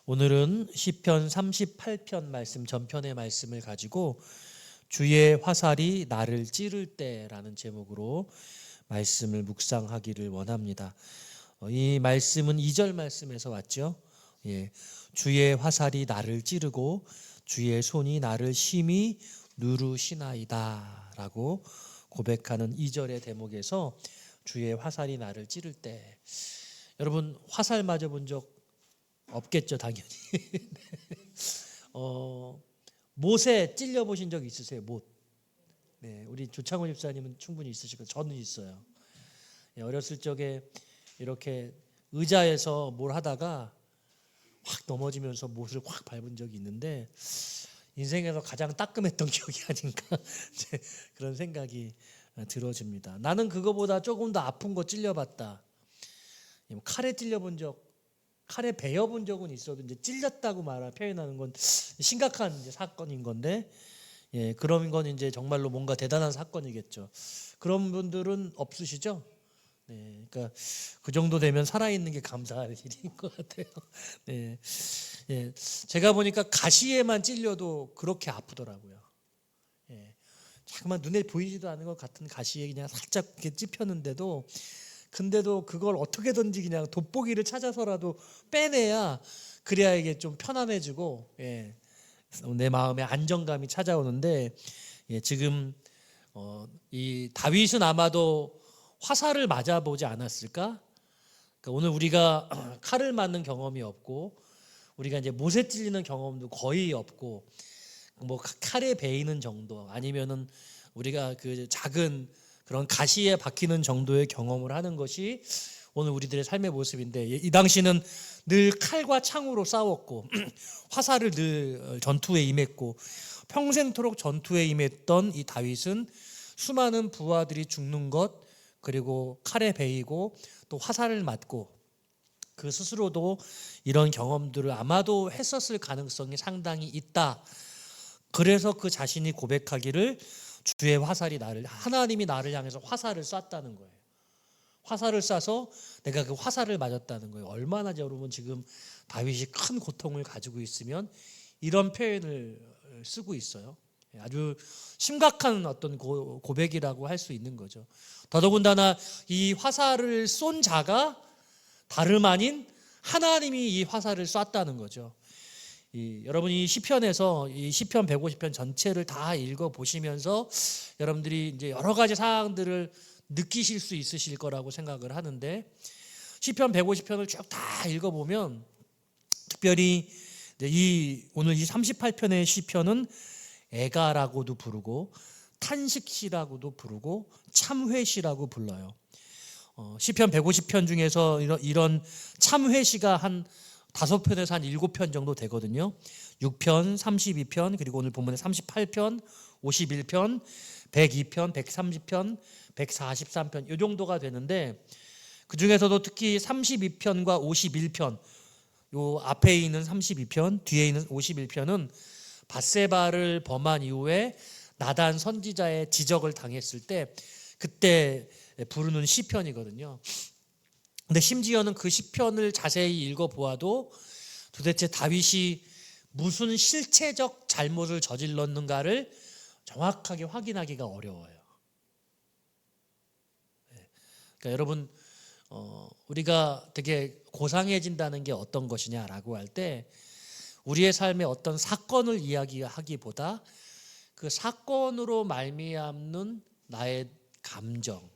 오늘은 시편 38편 말씀 전편의 말씀을 가지고 주의 화살이 나를 찌를 때라는 제목으로 말씀을 묵상하기를 원합니다. 이 말씀은 2절 말씀에서 왔죠. 주의 화살이 나를 찌르고 주의 손이 나를 심히 누르시나이다 라고 고백하는 2절의 대목에서 주의 화살이 나를 찌를 때, 여러분 화살 맞아본 적 없겠죠, 당연히. 못에 찔려 보신 적 있으세요? 못. 네, 우리 조창훈 집사님은 충분히 있으시고 저는 있어요. 어렸을 적에 이렇게 의자에서 뭘 하다가 확 넘어지면서 못을 확 밟은 적이 있는데 인생에서 가장 따끔했던 기억이 아닌가 그런 생각이 들어집니다. 나는 그거보다 조금 더 아픈 거 찔려봤다. 칼에 찔려본 적, 칼에 베어본 적은 있어도 이제 찔렸다고 표현하는 건 심각한 이제 사건인 건데, 그런 건 이제 정말로 뭔가 대단한 사건이겠죠. 그런 분들은 없으시죠? 네, 그러니까 그 정도 되면 살아있는 게 감사할 일인 것 같아요. 네, 제가 보니까 가시에만 찔려도 그렇게 아프더라고요. 자꾸만 눈에 보이지도 않는 것 같은 가시에 그냥 살짝 이렇게 찝혔는데도, 근데도 그걸 어떻게든지 그냥 돋보기를 찾아서라도 빼내야 그래야 이게 좀 편안해지고 내 마음에 안정감이 찾아오는데, 지금 이 다윗은 아마도 화살을 맞아보지 않았을까? 그러니까 오늘 우리가 칼을 맞는 경험이 없고 우리가 이제 못에 찔리는 경험도 거의 없고 뭐 칼에 베이는 정도 아니면은 우리가 그 작은 그런 가시에 박히는 정도의 경험을 하는 것이 오늘 우리들의 삶의 모습인데, 이 당시는 늘 칼과 창으로 싸웠고 화살을 늘 전투에 임했고 평생토록 전투에 임했던 이 다윗은 수많은 부하들이 죽는 것, 그리고 칼에 베이고 또 화살을 맞고 그 스스로도 이런 경험들을 아마도 했었을 가능성이 상당히 있다. 그래서 그 자신이 고백하기를 주의 화살이 하나님이 나를 향해서 화살을 쐈다는 거예요. 화살을 쏴서 내가 그 화살을 맞았다는 거예요. 얼마나 여러분 지금 다윗이 큰 고통을 가지고 있으면 이런 표현을 쓰고 있어요. 아주 심각한 어떤 고백이라고 할 수 있는 거죠. 더더군다나 이 화살을 쏜 자가 다름 아닌 하나님이 이 화살을 쐈다는 거죠. 여러분이 이 시편에서 이 시편 150편 전체를 다 읽어 보시면서 여러분들이 이제 여러 가지 사항들을 느끼실 수 있으실 거라고 생각을 하는데, 시편 150편을 쭉 다 읽어 보면 특별히 오늘 이 38편의 시편은 애가라고도 부르고 탄식시라고도 부르고 참회시라고 불러요. 시편 150편 중에서 이런 참회시가 한 5편에서 한 7편 정도 되거든요. 6편, 32편, 그리고 오늘 본문에 38편, 51편, 102편, 130편, 143편 이 정도가 되는데, 그 중에서도 특히 32편과 51편, 요 앞에 있는 32편, 뒤에 있는 51편은 밧세바를 범한 이후에 나단 선지자의 지적을 당했을 때 그때 부르는 시편이거든요. 근데 심지어는 그 시편을 자세히 읽어보아도 도대체 다윗이 무슨 실체적 잘못을 저질렀는가를 정확하게 확인하기가 어려워요. 그러니까 여러분, 우리가 되게 고상해진다는 게 어떤 것이냐라고 할 때 우리의 삶의 어떤 사건을 이야기하기보다 그 사건으로 말미암는 나의 감정,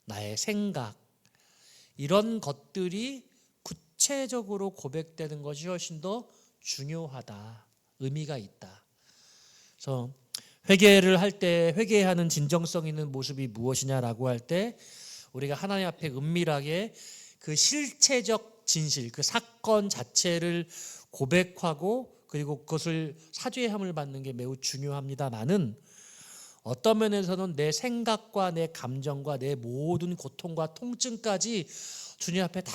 나의 생각, 이런 것들이 구체적으로 고백되는 것이 훨씬 더 중요하다, 의미가 있다. 그래서 회개를 할 때 회개하는 진정성 있는 모습이 무엇이냐라고 할 때 우리가 하나님 앞에 은밀하게 그 실체적 진실, 그 사건 자체를 고백하고 그리고 그것을 사죄함을 받는 게 매우 중요합니다만은, 어떤 면에서는 내 생각과 내 감정과 내 모든 고통과 통증까지 주님 앞에 다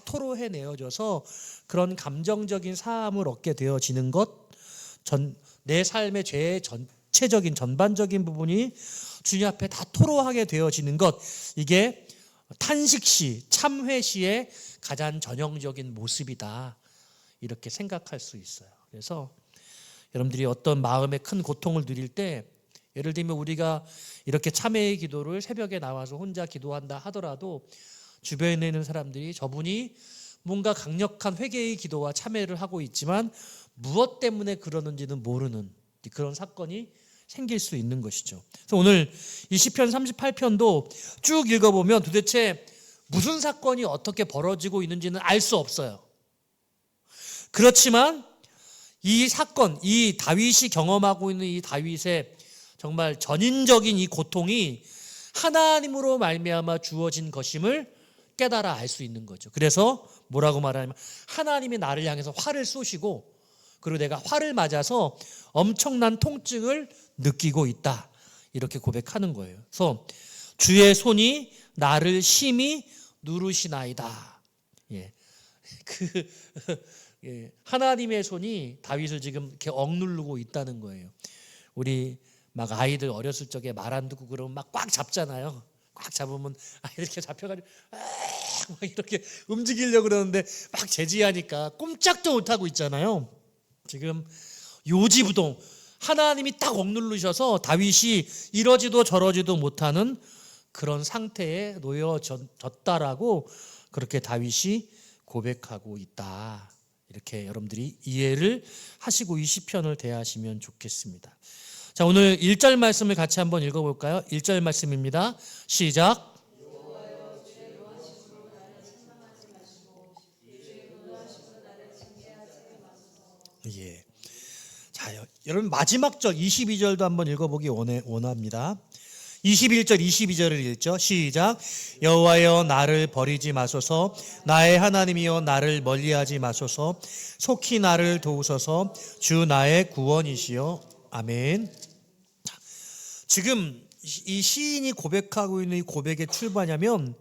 토로해 내어져서 그런 감정적인 사함을 얻게 되어지는 것, 내 삶의 죄의 전체적인 전반적인 부분이 주님 앞에 다 토로하게 되어지는 것, 이게 탄식시, 참회시의 가장 전형적인 모습이다. 이렇게 생각할 수 있어요. 그래서 여러분들이 어떤 마음의 큰 고통을 누릴 때, 예를 들면 우리가 이렇게 참회의 기도를 새벽에 나와서 혼자 기도한다 하더라도 주변에 있는 사람들이 저분이 뭔가 강력한 회개의 기도와 참회를 하고 있지만 무엇 때문에 그러는지는 모르는 그런 사건이 생길 수 있는 것이죠. 그래서 오늘 이 시편 38편도 쭉 읽어보면 도대체 무슨 사건이 어떻게 벌어지고 있는지는 알 수 없어요. 그렇지만 이 사건, 이 다윗이 경험하고 있는 이 다윗의 정말 전인적인 이 고통이 하나님으로 말미암아 주어진 것임을 깨달아 알 수 있는 거죠. 그래서 뭐라고 말하냐면 하나님이 나를 향해서 화를 쏘시고 그리고 내가 화를 맞아서 엄청난 통증을 느끼고 있다. 이렇게 고백하는 거예요. 그래서 주의 손이 나를 심히 누르시나이다. 예. 하나님의 손이 다윗을 지금 이렇게 억누르고 있다는 거예요. 우리 막 아이들 어렸을 적에 말 안 듣고 그러면 막 꽉 잡잖아요. 꽉 잡으면 이렇게 잡혀가지고 막 이렇게 움직이려고 그러는데 막 제지하니까 꼼짝도 못하고 있잖아요. 지금 요지부동 하나님이 딱 억누르셔서 다윗이 이러지도 저러지도 못하는 그런 상태에 놓여졌다라고 그렇게 다윗이 고백하고 있다. 이렇게 여러분들이 이해를 하시고 이 시편을 대하시면 좋겠습니다. 자, 오늘 1절 말씀을 같이 한번 읽어볼까요? 1절 말씀입니다. 시작. 예. 자, 여러분 마지막 절 22절도 한번 읽어보기 원합니다. 21절 22절을 읽죠. 시작. 여호와여 나를 버리지 마소서. 나의 하나님이여 나를 멀리하지 마소서. 속히 나를 도우소서. 주 나의 구원이시여. 아멘. 자, 지금 이 시인이 고백하고 있는 이 고백의 출발이냐면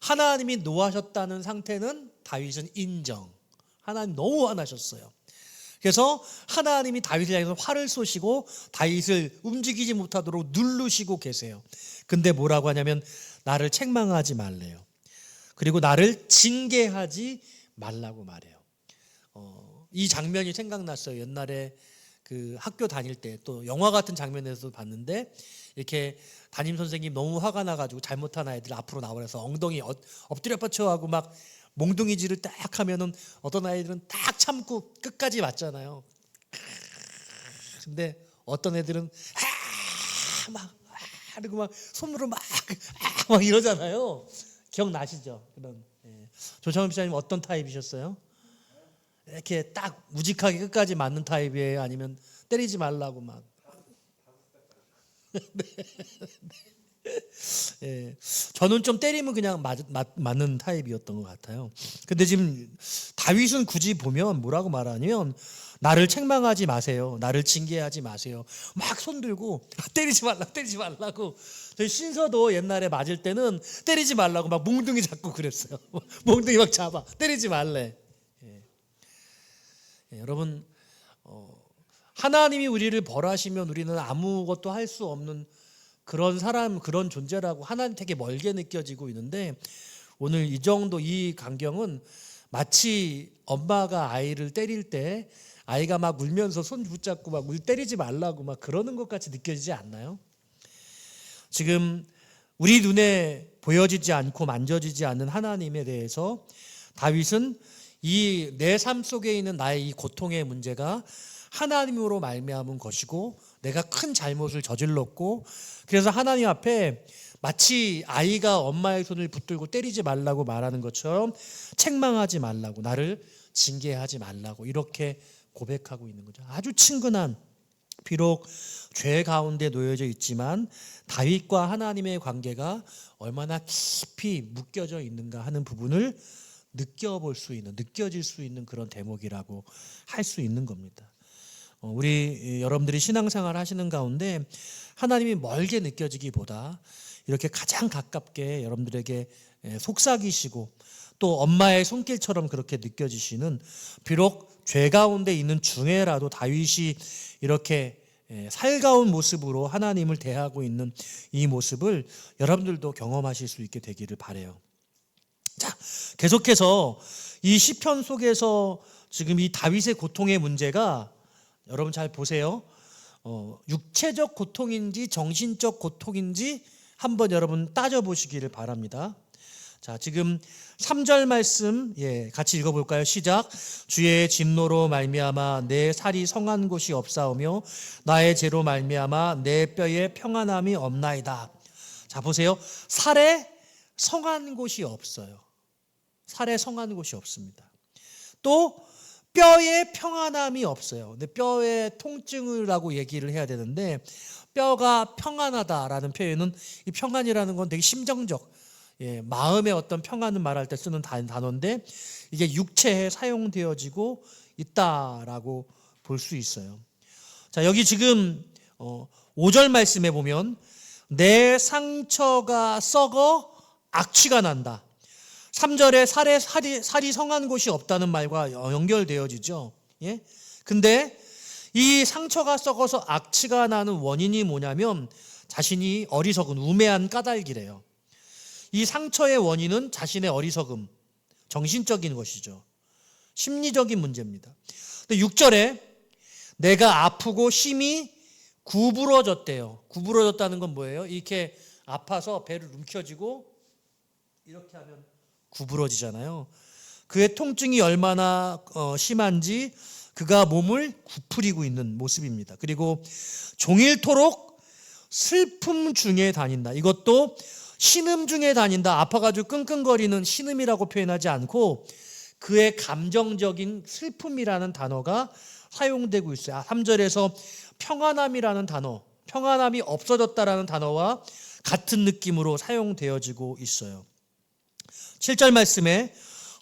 하나님이 노하셨다는 상태는 다윗은 인정. 하나님 너무 화나셨어요. 그래서 하나님이 다윗을 향해서 화를 쏘시고 다윗을 움직이지 못하도록 누르시고 계세요. 근데 뭐라고 하냐면 나를 책망하지 말래요. 그리고 나를 징계하지 말라고 말해요. 이 장면이 생각났어요. 옛날에 그 학교 다닐 때 또 영화 같은 장면에서도 봤는데 이렇게 담임 선생님 너무 화가 나가지고 잘못한 아이들 앞으로 나와서 엉덩이 엎드려 뻗쳐하고 막 몽둥이질을 딱 하면은 어떤 아이들은 딱 참고 끝까지 맞잖아요. 근데 어떤 애들은 그리고 막 손으로 막 이러잖아요. 기억나시죠? 그런. 조창훈 목사님 어떤 타입이셨어요? 이렇게 딱 무직하게 끝까지 맞는 타입이에요? 아니면 때리지 말라고 막? 네. 저는 좀 때리면 그냥 맞는 타입이었던 것 같아요. 근데 지금 다윗은 굳이 보면 뭐라고 말하냐면 나를 책망하지 마세요. 나를 징계하지 마세요. 막 손들고 때리지 말라고. 저희 신서도 옛날에 맞을 때는 때리지 말라고 막 몽둥이 잡고 그랬어요. 몽둥이 막 잡아. 때리지 말래. 여러분 하나님이 우리를 벌하시면 우리는 아무것도 할 수 없는 그런 사람, 그런 존재라고 하나님 되게 멀게 느껴지고 있는데 오늘 이 정도 이 광경은 마치 엄마가 아이를 때릴 때 아이가 막 울면서 손 붙잡고 막 때리지 말라고 막 그러는 것 같이 느껴지지 않나요? 지금 우리 눈에 보여지지 않고 만져지지 않는 하나님에 대해서 다윗은 이 내 삶 속에 있는 나의 이 고통의 문제가 하나님으로 말미암은 것이고 내가 큰 잘못을 저질렀고 그래서 하나님 앞에 마치 아이가 엄마의 손을 붙들고 때리지 말라고 말하는 것처럼 책망하지 말라고 나를 징계하지 말라고 이렇게 고백하고 있는 거죠. 아주 친근한 비록 죄 가운데 놓여져 있지만 다윗과 하나님의 관계가 얼마나 깊이 묶여져 있는가 하는 부분을 느껴질 수 있는 그런 대목이라고 할 수 있는 겁니다. 우리 여러분들이 신앙생활 하시는 가운데 하나님이 멀게 느껴지기보다 이렇게 가장 가깝게 여러분들에게 속삭이시고 또 엄마의 손길처럼 그렇게 느껴지시는 비록 죄 가운데 있는 중에라도 다윗이 이렇게 살가운 모습으로 하나님을 대하고 있는 이 모습을 여러분들도 경험하실 수 있게 되기를 바라요. 자, 계속해서 이 시편 속에서 지금 이 다윗의 고통의 문제가 여러분 잘 보세요. 육체적 고통인지 정신적 고통인지 한번 여러분 따져보시기를 바랍니다. 자, 지금 3절 말씀 같이 읽어볼까요? 시작. 주의 진노로 말미암아 내 살이 성한 곳이 없사오며 나의 죄로 말미암아 내 뼈에 평안함이 없나이다. 자, 보세요. 살에 성한 곳이 없어요. 살에 성한 곳이 없습니다. 또 뼈에 평안함이 없어요. 근데 뼈의 통증이라고 얘기를 해야 되는데 뼈가 평안하다라는 표현은 이 평안이라는 건 되게 심정적 마음의 어떤 평안을 말할 때 쓰는 단어인데 이게 육체에 사용되어지고 있다라고 볼 수 있어요. 자, 여기 지금 5절 말씀에 보면 내 상처가 썩어 악취가 난다. 3절에 살이 성한 곳이 없다는 말과 연결되어지죠. 예? 근데 이 상처가 썩어서 악취가 나는 원인이 뭐냐면 자신이 어리석은 우매한 까닭이래요. 이 상처의 원인은 자신의 어리석음, 정신적인 것이죠. 심리적인 문제입니다. 근데 6절에 내가 아프고 심히 구부러졌대요. 구부러졌다는 건 뭐예요? 이렇게 아파서 배를 움켜쥐고 이렇게 하면 구부러지잖아요. 그의 통증이 얼마나 심한지 그가 몸을 구부리고 있는 모습입니다. 그리고 종일토록 슬픔 중에 다닌다. 이것도 신음 중에 다닌다. 아파가지고 끙끙거리는 신음이라고 표현하지 않고 그의 감정적인 슬픔이라는 단어가 사용되고 있어요. 3절에서 평안함이라는 단어, 평안함이 없어졌다라는 단어와 같은 느낌으로 사용되어지고 있어요. 7절 말씀에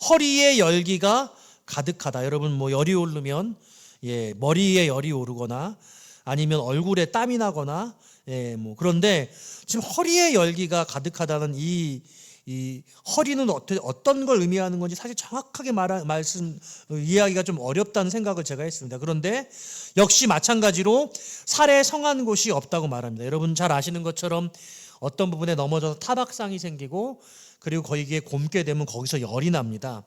허리에 열기가 가득하다. 여러분 뭐 열이 오르면 머리에 열이 오르거나 아니면 얼굴에 땀이 나거나 그런데 지금 허리에 열기가 가득하다는 이 허리는 어떤 걸 의미하는 건지 사실 정확하게 이해하기가 좀 어렵다는 생각을 제가 했습니다. 그런데 역시 마찬가지로 살에 성한 곳이 없다고 말합니다. 여러분 잘 아시는 것처럼 어떤 부분에 넘어져서 타박상이 생기고 그리고 거기에 곪게 되면 거기서 열이 납니다.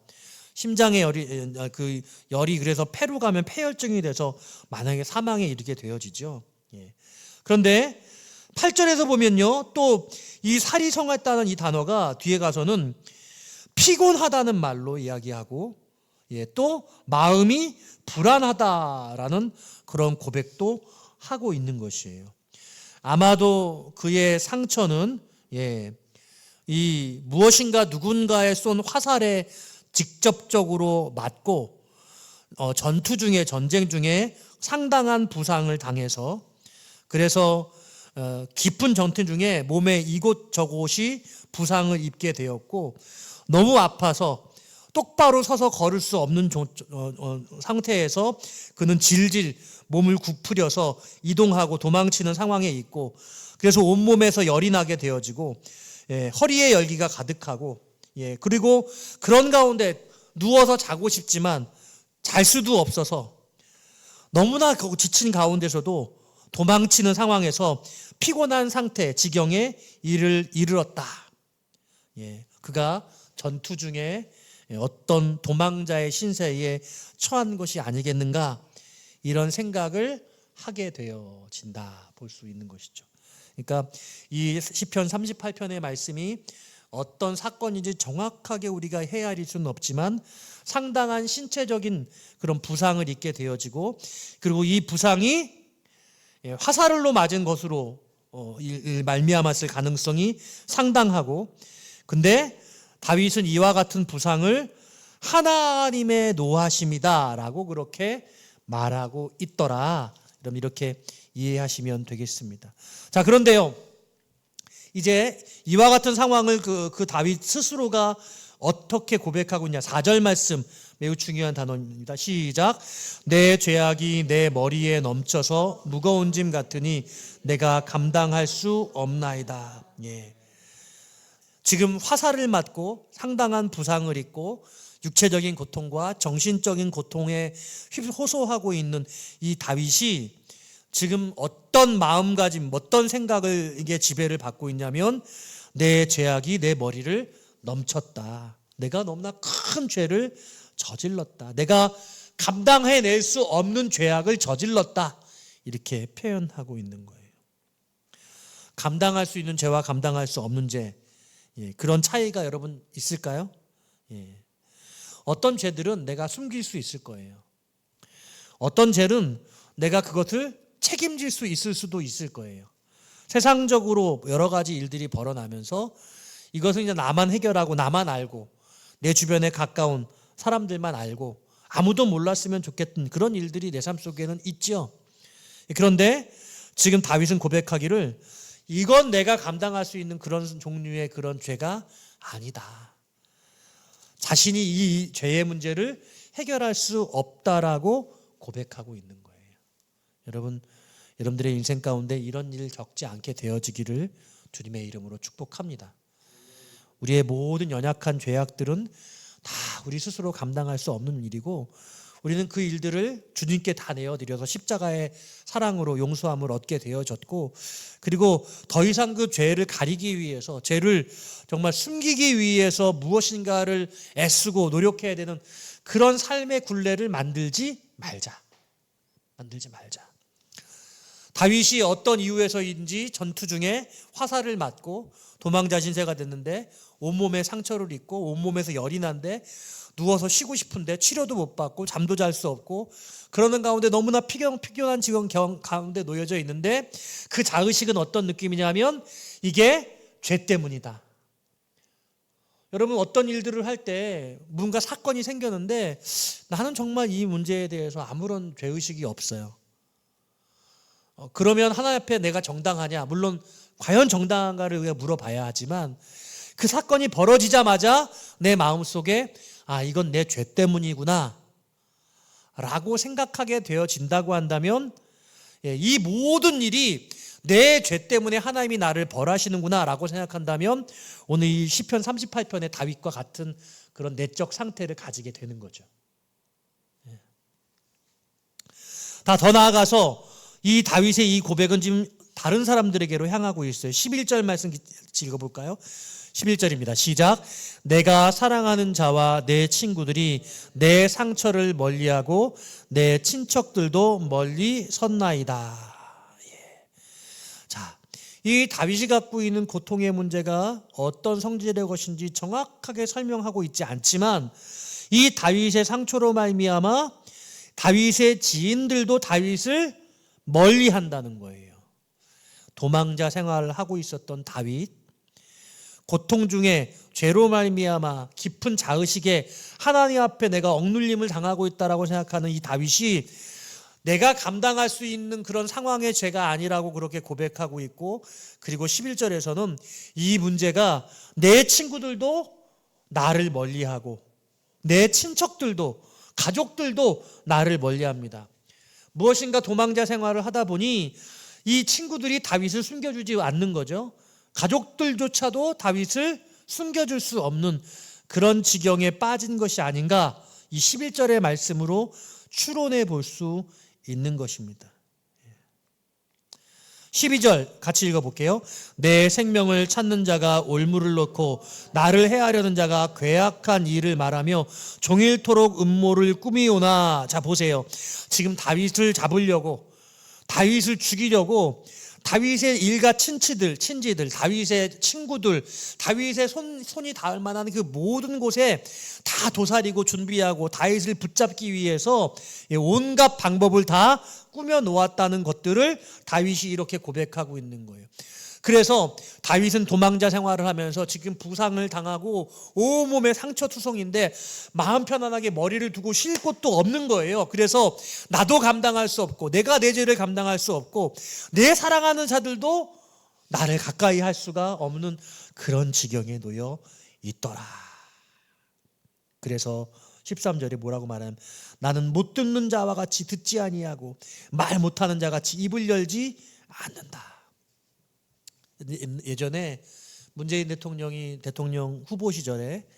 심장에 열이 그래서 폐로 가면 폐혈증이 돼서 만약에 사망에 이르게 되어지죠. 그런데 8절에서 보면요, 또 이 살이 성했다는 이 단어가 뒤에 가서는 피곤하다는 말로 이야기하고 또 마음이 불안하다라는 그런 고백도 하고 있는 것이에요. 아마도 그의 상처는 이 무엇인가 누군가의 쏜 화살에 직접적으로 맞고 전쟁 중에 상당한 부상을 당해서 그래서 깊은 전투 중에 몸에 이곳저곳이 부상을 입게 되었고 너무 아파서 똑바로 서서 걸을 수 없는 상태에서 그는 질질 몸을 구부려서 이동하고 도망치는 상황에 있고 그래서 온몸에서 열이 나게 되어지고 허리에 열기가 가득하고 그리고 그런 가운데 누워서 자고 싶지만 잘 수도 없어서 너무나 지친 가운데서도 도망치는 상황에서 피곤한 상태, 지경에 이르렀다. 그가 전투 중에 어떤 도망자의 신세에 처한 것이 아니겠는가 이런 생각을 하게 되어진다 볼 수 있는 것이죠. 그러니까 이 시편 38편의 말씀이 어떤 사건인지 정확하게 우리가 헤아릴 수는 없지만 상당한 신체적인 그런 부상을 입게 되어지고 그리고 이 부상이 화살로 맞은 것으로 말미암았을 가능성이 상당하고 근데 다윗은 이와 같은 부상을 하나님의 노하심이다라고 그렇게 말하고 있더라. 그럼 이렇게 이해하시면 되겠습니다. 자, 그런데요. 이제 이와 같은 상황을 그 다윗 스스로가 어떻게 고백하고 있냐. 4절 말씀 매우 중요한 단어입니다. 시작. 내 죄악이 내 머리에 넘쳐서 무거운 짐 같으니 내가 감당할 수 없나이다. 지금 화살을 맞고 상당한 부상을 입고 육체적인 고통과 정신적인 고통에 호소하고 있는 이 다윗이 지금 어떤 마음가짐, 어떤 생각을 이게 지배를 받고 있냐면 내 죄악이 내 머리를 넘쳤다. 내가 너무나 큰 죄를 저질렀다. 내가 감당해낼 수 없는 죄악을 저질렀다. 이렇게 표현하고 있는 거예요. 감당할 수 있는 죄와 감당할 수 없는 죄, 그런 차이가 여러분 있을까요? 어떤 죄들은 내가 숨길 수 있을 거예요. 어떤 죄는 내가 그것을 책임질 수 있을 수도 있을 거예요. 세상적으로 여러 가지 일들이 벌어나면서 이것은 이제 나만 해결하고 나만 알고 내 주변에 가까운 사람들만 알고 아무도 몰랐으면 좋겠던 그런 일들이 내 삶 속에는 있죠. 그런데 지금 다윗은 고백하기를 이건 내가 감당할 수 있는 그런 종류의 그런 죄가 아니다. 자신이 이 죄의 문제를 해결할 수 없다라고 고백하고 있는 거예요. 여러분들의 인생 가운데 이런 일 겪지 않게 되어지기를 주님의 이름으로 축복합니다. 우리의 모든 연약한 죄악들은 다 우리 스스로 감당할 수 없는 일이고 우리는 그 일들을 주님께 다 내어드려서 십자가의 사랑으로 용서함을 얻게 되어졌고 그리고 더 이상 그 죄를 가리기 위해서 죄를 정말 숨기기 위해서 무엇인가를 애쓰고 노력해야 되는 그런 삶의 굴레를 만들지 말자. 다윗이 어떤 이유에서인지 전투 중에 화살을 맞고 도망자 신세가 됐는데 온몸에 상처를 입고 온몸에서 열이 난데 누워서 쉬고 싶은데 치료도 못 받고 잠도 잘 수 없고 그러는 가운데 너무나 피곤한 지금 가운데 놓여져 있는데 그 자의식은 어떤 느낌이냐면 이게 죄 때문이다. 여러분 어떤 일들을 할 때 뭔가 사건이 생겼는데 나는 정말 이 문제에 대해서 아무런 죄의식이 없어요. 그러면 하나님 앞에 내가 정당하냐? 물론 과연 정당한가를 우리가 물어봐야 하지만 그 사건이 벌어지자마자 내 마음속에 이건 내 죄 때문이구나 라고 생각하게 되어진다고 한다면 이 모든 일이 내 죄 때문에 하나님이 나를 벌하시는구나 라고 생각한다면 오늘 이 시편 38편의 다윗과 같은 그런 내적 상태를 가지게 되는 거죠. 더 나아가서 이 다윗의 이 고백은 지금 다른 사람들에게로 향하고 있어요. 11절 말씀 읽어볼까요? 11절입니다. 시작. 내가 사랑하는 자와 내 친구들이 내 상처를 멀리하고 내 친척들도 멀리 섰나이다. 자, 이 다윗이 갖고 있는 고통의 문제가 어떤 성질의 것인지 정확하게 설명하고 있지 않지만 이 다윗의 상처로 말미암아 다윗의 지인들도 다윗을 멀리한다는 거예요. 도망자 생활을 하고 있었던 다윗, 고통 중에 죄로 말미암아 깊은 자의식에 하나님 앞에 내가 억눌림을 당하고 있다라고 생각하는 이 다윗이 내가 감당할 수 있는 그런 상황의 죄가 아니라고 그렇게 고백하고 있고 그리고 11절에서는 이 문제가 내 친구들도 나를 멀리하고 내 친척들도 가족들도 나를 멀리합니다. 무엇인가 도망자 생활을 하다 보니 이 친구들이 다윗을 숨겨주지 않는 거죠. 가족들조차도 다윗을 숨겨줄 수 없는 그런 지경에 빠진 것이 아닌가 이 11절의 말씀으로 추론해 볼 수 있는 것입니다. 12절 같이 읽어볼게요. 내 생명을 찾는 자가 올무를 놓고 나를 해하려는 자가 괴악한 일을 말하며 종일토록 음모를 꾸미오나. 자 보세요. 지금 다윗을 잡으려고 다윗을 죽이려고 다윗의 일가 친지들, 다윗의 친구들, 다윗의 손이 닿을 만한 그 모든 곳에 다 도사리고 준비하고 다윗을 붙잡기 위해서 온갖 방법을 다 꾸며 놓았다는 것들을 다윗이 이렇게 고백하고 있는 거예요. 그래서 다윗은 도망자 생활을 하면서 지금 부상을 당하고 온몸에 상처투성인데 마음 편안하게 머리를 두고 쉴 곳도 없는 거예요. 그래서 나도 감당할 수 없고 내가 내 죄를 감당할 수 없고 내 사랑하는 자들도 나를 가까이 할 수가 없는 그런 지경에 놓여 있더라. 그래서 13절에 뭐라고 말하면 나는 못 듣는 자와 같이 듣지 아니하고 말 못하는 자 같이 입을 열지 않는다. 예전에 문재인 대통령이 대통령 후보 시절에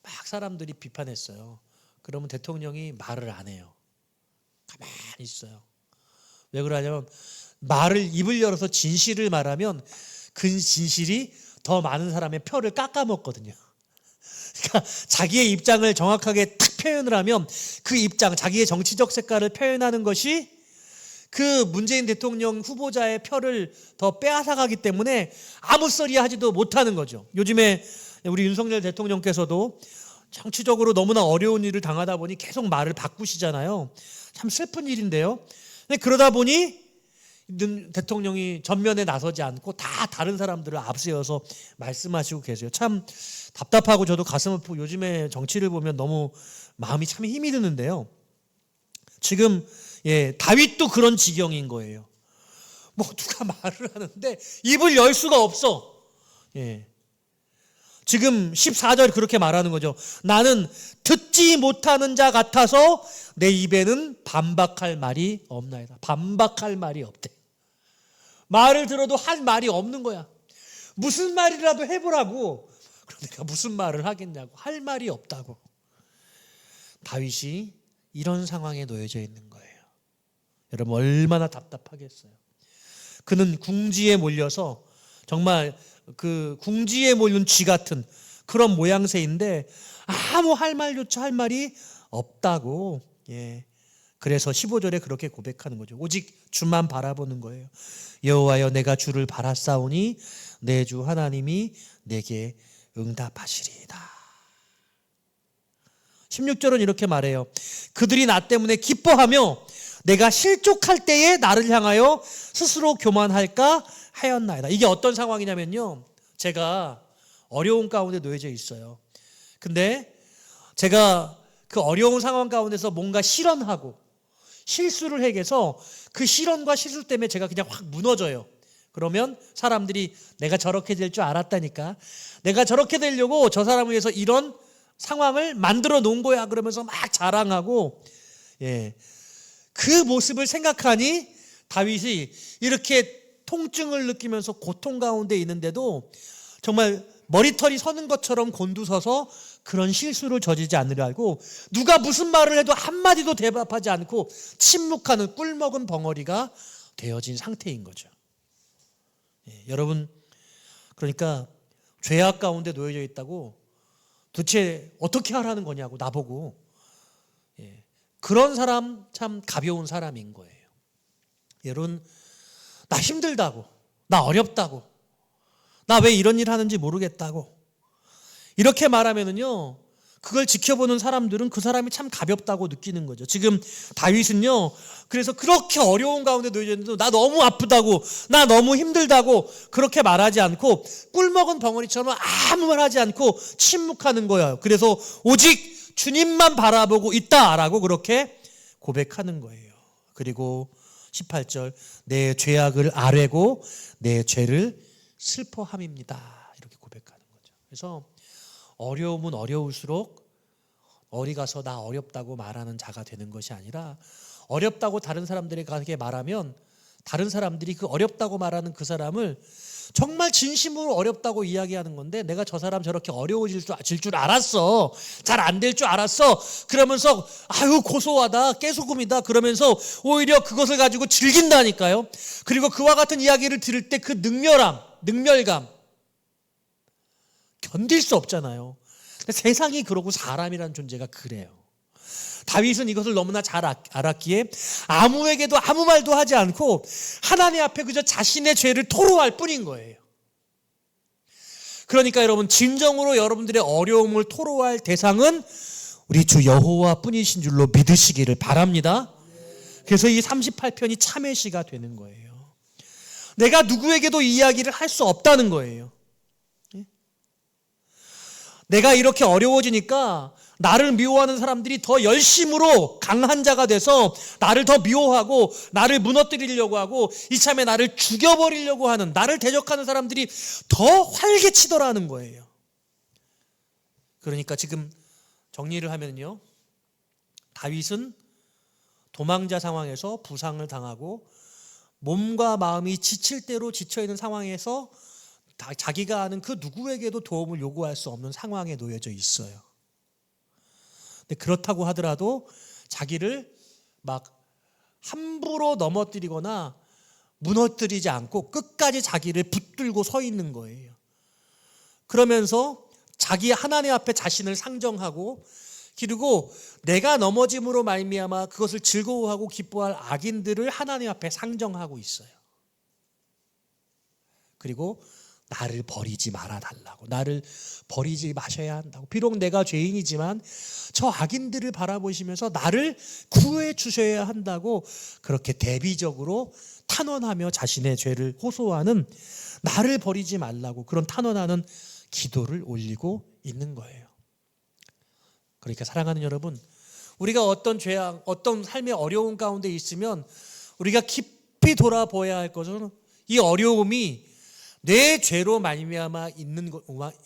막 사람들이 비판했어요. 그러면 대통령이 말을 안 해요. 가만히 있어요. 왜 그러냐면 입을 열어서 진실을 말하면 그 진실이 더 많은 사람의 표를 깎아먹거든요. 그러니까 자기의 입장을 정확하게 탁 표현을 하면 그 입장, 자기의 정치적 색깔을 표현하는 것이 그 문재인 대통령 후보자의 표를 더 빼앗아가기 때문에 아무 소리 하지도 못하는 거죠. 요즘에 우리 윤석열 대통령께서도 정치적으로 너무나 어려운 일을 당하다 보니 계속 말을 바꾸시잖아요. 참 슬픈 일인데요. 근데 그러다 보니 대통령이 전면에 나서지 않고 다 다른 사람들을 앞세워서 말씀하시고 계세요. 참 답답하고 저도 가슴 아프고 요즘에 정치를 보면 너무 마음이 참 힘이 드는데요. 지금 다윗도 그런 지경인 거예요. 뭐 누가 말을 하는데 입을 열 수가 없어. 지금 14절 그렇게 말하는 거죠. 나는 듣지 못하는 자 같아서 내 입에는 반박할 말이 없나이다. 반박할 말이 없대. 말을 들어도 할 말이 없는 거야. 무슨 말이라도 해보라고. 그럼 내가 무슨 말을 하겠냐고. 할 말이 없다고. 다윗이 이런 상황에 놓여져 있는 거예요. 여러분 얼마나 답답하겠어요. 그는 궁지에 몰려서 정말 그 궁지에 몰린 쥐 같은 그런 모양새인데 아무 할 말조차 할 말이 없다고. 그래서 15절에 그렇게 고백하는 거죠. 오직 주만 바라보는 거예요. 여호와여 내가 주를 바라싸우니 내 주 하나님이 내게 응답하시리이다. 16절은 이렇게 말해요. 그들이 나 때문에 기뻐하며 내가 실족할 때에 나를 향하여 스스로 교만할까 하였나이다. 이게 어떤 상황이냐면요. 제가 어려운 가운데 놓여져 있어요. 근데 제가 그 어려운 상황 가운데서 뭔가 실언하고 실수를 해서 그 실언과 실수 때문에 제가 그냥 확 무너져요. 그러면 사람들이 내가 저렇게 될 줄 알았다니까. 내가 저렇게 되려고 저 사람을 위해서 이런 상황을 만들어 놓은 거야. 그러면서 막 자랑하고 그 모습을 생각하니 다윗이 이렇게 통증을 느끼면서 고통 가운데 있는데도 정말 머리털이 서는 것처럼 곤두서서 그런 실수를 저지르지 않으려고 누가 무슨 말을 해도 한마디도 대답하지 않고 침묵하는 꿀먹은 벙어리가 되어진 상태인 거죠. 여러분 그러니까 죄악 가운데 놓여져 있다고 도대체 어떻게 하라는 거냐고 나보고. 그런 사람 참 가벼운 사람인 거예요. 여러분 나 힘들다고, 나 어렵다고, 나 왜 이런 일 하는지 모르겠다고 이렇게 말하면은요, 그걸 지켜보는 사람들은 그 사람이 참 가볍다고 느끼는 거죠. 지금 다윗은요, 그래서 그렇게 어려운 가운데 놓여져 있는데도 나 너무 아프다고, 나 너무 힘들다고 그렇게 말하지 않고 꿀먹은 벙어리처럼 아무 말 하지 않고 침묵하는 거예요. 그래서 오직 주님만 바라보고 있다라고 그렇게 고백하는 거예요. 그리고 18절 내 죄악을 아뢰고 내 죄를 슬퍼함입니다. 이렇게 고백하는 거죠. 그래서 어려움은 어려울수록 어디 가서 나 어렵다고 말하는 자가 되는 것이 아니라 어렵다고 다른 사람들에게 말하면 다른 사람들이 그 어렵다고 말하는 그 사람을 정말 진심으로 어렵다고 이야기하는 건데 내가 저 사람 저렇게 어려워질 줄 알았어. 잘 안 될 줄 알았어. 그러면서 아유 고소하다 깨소금이다 그러면서 오히려 그것을 가지고 즐긴다니까요. 그리고 그와 같은 이야기를 들을 때 그 능멸감 견딜 수 없잖아요. 세상이 그러고 사람이라는 존재가 그래요. 다윗은 이것을 너무나 잘 알았기에 아무에게도 아무 말도 하지 않고 하나님 앞에 그저 자신의 죄를 토로할 뿐인 거예요. 그러니까 여러분 진정으로 여러분들의 어려움을 토로할 대상은 우리 주 여호와 뿐이신 줄로 믿으시기를 바랍니다. 그래서 이 38편이 참회 시가 되는 거예요. 내가 누구에게도 이야기를 할 수 없다는 거예요. 내가 이렇게 어려워지니까 나를 미워하는 사람들이 더 열심으로 강한 자가 돼서 나를 더 미워하고 나를 무너뜨리려고 하고 이참에 나를 죽여버리려고 하는 나를 대적하는 사람들이 더 활개치더라는 거예요. 그러니까 지금 정리를 하면요, 다윗은 도망자 상황에서 부상을 당하고 몸과 마음이 지칠 대로 지쳐있는 상황에서 자기가 아는 그 누구에게도 도움을 요구할 수 없는 상황에 놓여져 있어요. 근데 그렇다고 하더라도 자기를 막 함부로 넘어뜨리거나 무너뜨리지 않고 끝까지 자기를 붙들고 서 있는 거예요. 그러면서 자기 하나님 앞에 자신을 상정하고, 그리고 내가 넘어짐으로 말미암아 그것을 즐거워하고 기뻐할 악인들을 하나님 앞에 상정하고 있어요. 그리고 나를 버리지 말아달라고, 나를 버리지 마셔야 한다고. 비록 내가 죄인이지만 저 악인들을 바라보시면서 나를 구해 주셔야 한다고 그렇게 대비적으로 탄원하며 자신의 죄를 호소하는, 나를 버리지 말라고 그런 탄원하는 기도를 올리고 있는 거예요. 그러니까 사랑하는 여러분, 우리가 어떤 죄악, 어떤 삶의 어려움 가운데 있으면 우리가 깊이 돌아보아야 할 것은 이 어려움이 내 죄로 말미암아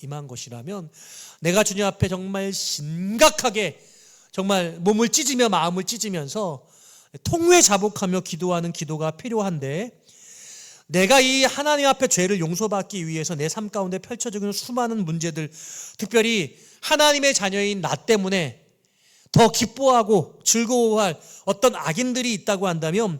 임한 것이라면 내가 주님 앞에 정말 심각하게 정말 몸을 찢으며 마음을 찢으면서 통회자복하며 기도하는 기도가 필요한데, 내가 이 하나님 앞에 죄를 용서받기 위해서 내 삶 가운데 펼쳐지는 수많은 문제들, 특별히 하나님의 자녀인 나 때문에 더 기뻐하고 즐거워할 어떤 악인들이 있다고 한다면,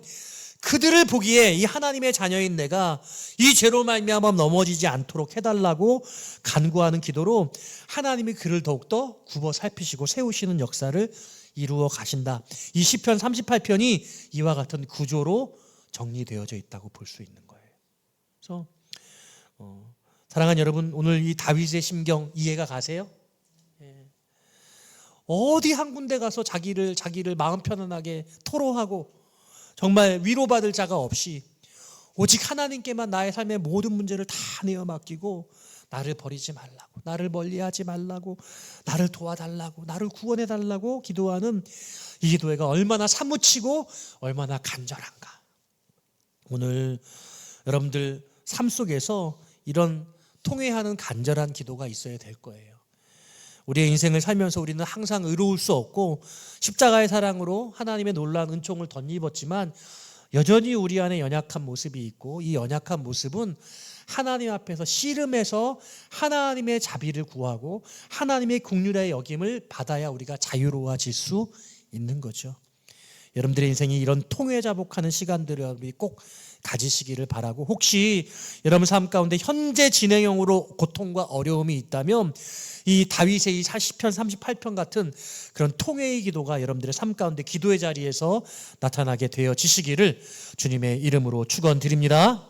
그들을 보기에 이 하나님의 자녀인 내가 이 죄로 말미암아 넘어지지 않도록 해달라고 간구하는 기도로 하나님이 그를 더욱더 굽어 살피시고 세우시는 역사를 이루어 가신다. 이 시편 38편이 이와 같은 구조로 정리되어져 있다고 볼 수 있는 거예요. 그래서 사랑하는 여러분, 오늘 이 다윗의 심경 이해가 가세요? 어디 한 군데 가서 자기를 마음 편안하게 토로하고 정말 위로받을 자가 없이 오직 하나님께만 나의 삶의 모든 문제를 다 내어 맡기고, 나를 버리지 말라고, 나를 멀리하지 말라고, 나를 도와달라고, 나를 구원해달라고 기도하는 이 기도회가 얼마나 사무치고 얼마나 간절한가. 오늘 여러분들 삶 속에서 이런 통회하는 간절한 기도가 있어야 될 거예요. 우리의 인생을 살면서 우리는 항상 의로울 수 없고 십자가의 사랑으로 하나님의 놀라운 은총을 덧입었지만 여전히 우리 안에 연약한 모습이 있고, 이 연약한 모습은 하나님 앞에서 씨름해서 하나님의 자비를 구하고 하나님의 긍휼의 여김을 받아야 우리가 자유로워질 수 있는 거죠. 여러분들의 인생이 이런 통회자복하는 시간들을 우리 꼭 가지시기를 바라고, 혹시 여러분 삶 가운데 현재 진행형으로 고통과 어려움이 있다면 이 다윗의 이 시편 38편 같은 그런 통회의 기도가 여러분들의 삶 가운데 기도의 자리에서 나타나게 되어지시기를 주님의 이름으로 축원드립니다.